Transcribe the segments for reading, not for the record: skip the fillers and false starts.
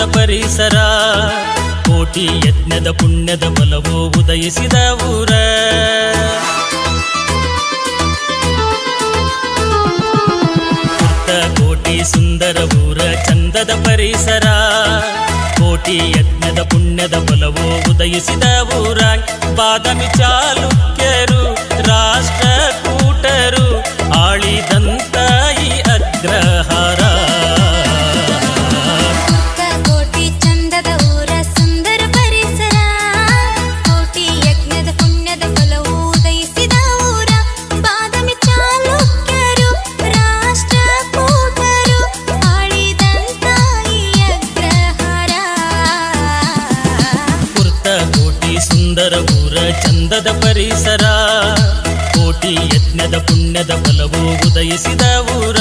ಚಂದದ ಪರಿಸರ, ಕೋಟಿ ಯಜ್ಞದ ಪುಣ್ಯದ ಫಲವೋ ಉದಯಿಸಿದ ಊರ. ಕೋಟಿ ಸುಂದರ ಊರ ಚಂದದ ಪರಿಸರ, ಕೋಟಿ ಯಜ್ಞದ ಪುಣ್ಯದ ಫಲವೋ ಉದಯಿಸಿದ ಊರ. ಬಾದಾಮಿ ಚಾಲುಕ್ಯರು ರಾಷ್ಟ್ರಕೂಟರು ಆಳಿದಂತ ಈ ಅಗ್ರಹಾರ. ಕೋಟಿ ಚಂದದ ಊರ ಸುಂದರ ಪರಿಸರ, ಕೋಟಿ ಯಜ್ಞದ ಪುಣ್ಯದ ಫಲವೋ ಉದಯಿಸಿದ ಊರ. ಬಾದಾಮಿ ಚಾಲುಕ್ಯರು ರಾಷ್ಟ್ರಕೂಟರು ಆಳಿದಂತ ಈ ಅಗ್ರಹಾರ. ಕೋಟಿ ಸುಂದರ ಊರ ಚಂದದ ಪರಿಸರ, ಕೋಟಿ ಯಜ್ಞದ ಪುಣ್ಯದ ಫಲವೋ ಉದಯಿಸಿದ ಊರ.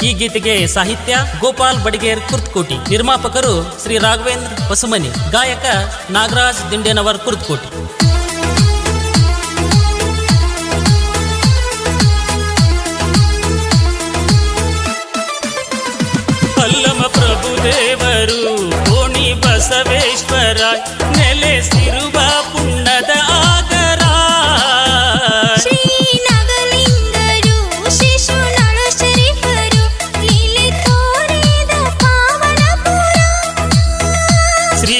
ಈ ಗೀತೆಗೆ ಸಾಹಿತ್ಯ ಗೋಪಾಲ್ ಬಡಿಗೇರ್ ಕುರ್ತಕೋಟಿ, ನಿರ್ಮಾಪಕರು ಶ್ರೀ ರಾಘವೇಂದ್ರ ಹೊಸಮನಿ, ಗಾಯಕ ನಾಗರಾಜ್ ದಿಂಡೇನವರ್ ಕುರ್ತಕೋಟಿ. ಅಲ್ಲಮ ಪ್ರಭುದೇವರು ಕೋಣಿ ಬಸವೇಶ್ವರ ನೆಲೆಸಿರುವ ಪುಣ್ಣದ ಆಗರ. ಶ್ರೀ ನಾಗಲಿಂಗರು ಶಿಶುನಾಳ ಶರೀಫರು ಲೀಲೆ ತೋರಿದ ಪಾವನಪುರ. ಶ್ರೀ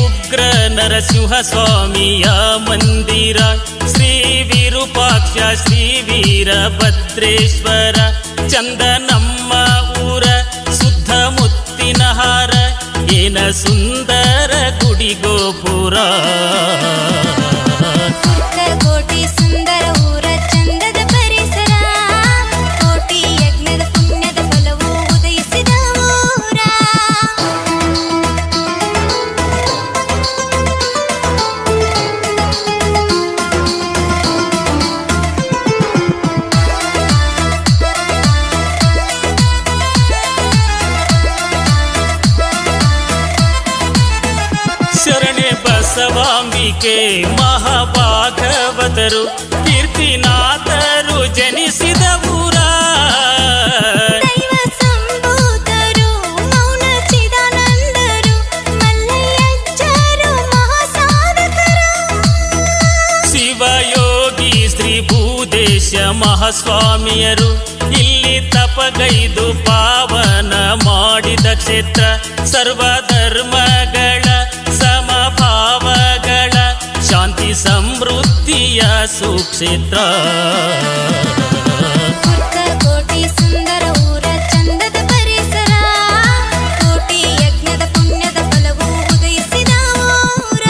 ಉಗ್ರ ನರಸಿಂಹ ಸ್ವಾಮಿಯ ಮಂದಿರ, ಶ್ರೀ ವಿರೂಪಾಕ್ಷ ಶ್ರೀ ವೀರಭದ್ರೇಶ್ವರ. ಚಂದ ನಮ್ಮ ಊರ ಶುದ್ಧ ಮುತ್ತಿನ ಹಾರ, ಏನ ಸುಂದರ ಗುಡಿ ಗೋಪುರ. ಕೋಟಿ ಸುಂದರ ಊರ ಚಂದದ ಪರಿಸರ, ಕೋಟಿ ಯಜ್ಞದ ಪುಣ್ಯದ ಫಲವೋ ಉದಯಿಸಿದ ಊರ. ಶರಣೆ ಬಸವಾಂಬಿಕೆ ಮಹಾಭಾಗವತರು ಕೀರ್ತಿನಾಥರು ಜನಿಸಿದ ಊರ. ದೈವ ಸಂಭೂತರು ಮೌನ ಚಿದಾನಂದರು ಮಲ್ಲಯ್ಯಜ್ಜರು ಮಹಾಸಾಧಕರು. ಶಿವಯೋಗಿ ಶ್ರೀ ಭೂದೇಶ ಮಹಾಸ್ವಾಮಿಯರು ಇಲ್ಲಿ ತಪಗೈದು ಪಾವನ ಮಾಡಿದ ಕ್ಷೇತ್ರ. ಸರ್ವಧರ್ಮಗಳ ಸಮಭಾವಗಳ ಶಾಂತಿ ಸಮೃದ್ಧಿಯ ಸುಕ್ಷೇತ್ರ. ಕೋಟಿ ಸುಂದರ ಊರ ಚಂದದ ಪರಿಸರ, ಕೋಟಿ ಯಜ್ಞದ ಪುಣ್ಯದ ಫಲವೋ ಉದಯಿಸಿದ ಊರ.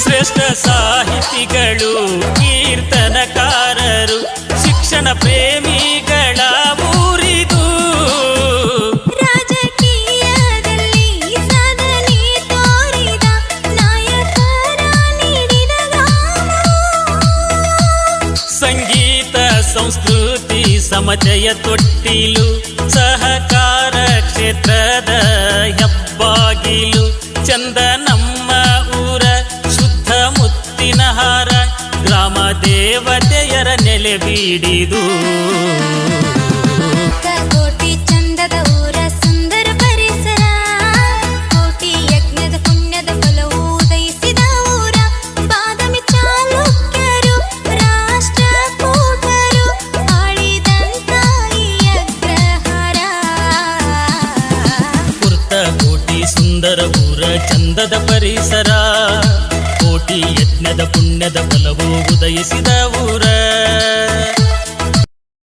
ಶ್ರೇಷ್ಠ ಸಾಹಿತಿಗಳು ಕೀರ್ತನಕಾರರು ಶಿಕ್ಷಣ ಪ್ರೇಮಿಗಳ ಊರಿದು. ರಾಜಕೀಯದಲ್ಲಿ ಸಾಧನೆ ತೋರಿದ ನಾಯಕರ ನೀಡಿದ ಗಾನ. ಸಂಗೀತ ಸಂಸ್ಕೃತಿ ಸಮತೆಯ ತೊಟ್ಟಿಲು, ಸಹಕಾರ ಕ್ಷೇತ್ರದ ಹೆಬ್ಬಾಗಿಲು. ಚಂದ ನಮ್ಮ ಊರ ಶುದ್ಧ ಮುತ್ತಿನ ಹಾರ, ಗ್ರಾಮ ದೇವತೆಯರ ನೆಲೆ ಬೀಡಿದು. ಕೋಟಿ ಚಂದದ ಊರ ಸುಂದರ ಪರಿಸರ, ಕೋಟಿ ಯಜ್ಞದ ಪುಣ್ಯದ ಫಲವೋ ಉದಯಿಸಿದ ಊರ. ಬಾದಾಮಿ ಚಾಲುಕ್ಯರು ರಾಷ್ಟ್ರಕೂಟರು ಆಳಿದಂತ ಈ ಅಗ್ರಹಾರ. ಕೋಟಿ ಸುಂದರ ಊರ ಚಂದದ ಪರಿಸರ, ಕೋಟಿ ಯಜ್ಞದ ಪುಣ್ಯದ ಫಲವೋ ಉದಯಿಸಿದ ಊರ.